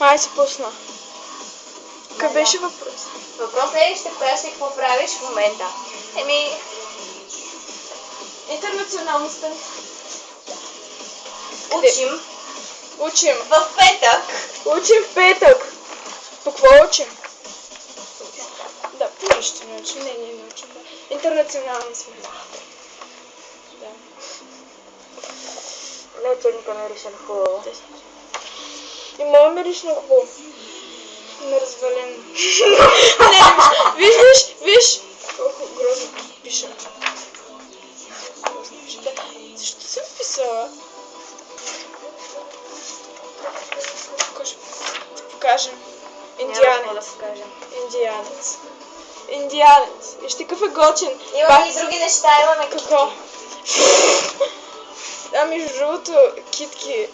Май се пусна. Какъв беше въпрос? Въпросът е, ще кажеш какво правиш в момента. Интернационалността. Учим. Учим. В петък. Учим в петък. По какво учим? Да, повечето не учим. Не учим. Да. Интернационални сме. Да. Не, учебника ме решен хубаво. И моя ме решен хубаво. Неразвалено. Не, виж. Колко грозно пиша. Да. Защо съм писала? Покажем. Индианец. Индианец. Вижте какъв е готин. Имаме и други неща, имаме какво? Да, между другото, китки.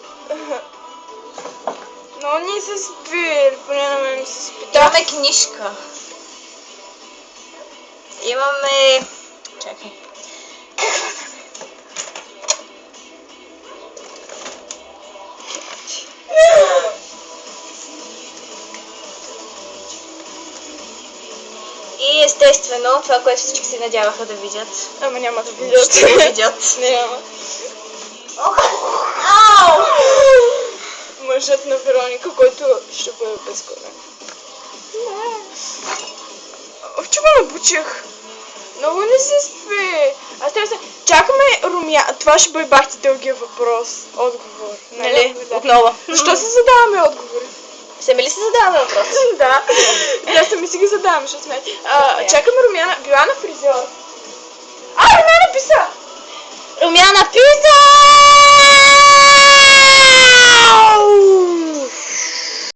Но ни се спи, поне на мен се спи. Имаме книжка. Имаме... Чакай. И естествено, това, което всички се надяваха да видят. Ама няма да видят. Ще го видят. Няма. Ау! Мъжът на Вероника, който ще бъде безкорен. Че ме набучих. Много не се спи. Аз трябва да се... Чакаме Румяна. Това ще бъде бахти дългия въпрос. Отговор. Нали? Отново. Защо се задаваме отговори? Сами ли се задаваме въпрос? Да. Да, сами си ги задаваме, защото сме. Чакаме Румяна. Била на фризьор. Румяна писа! Румяна писа!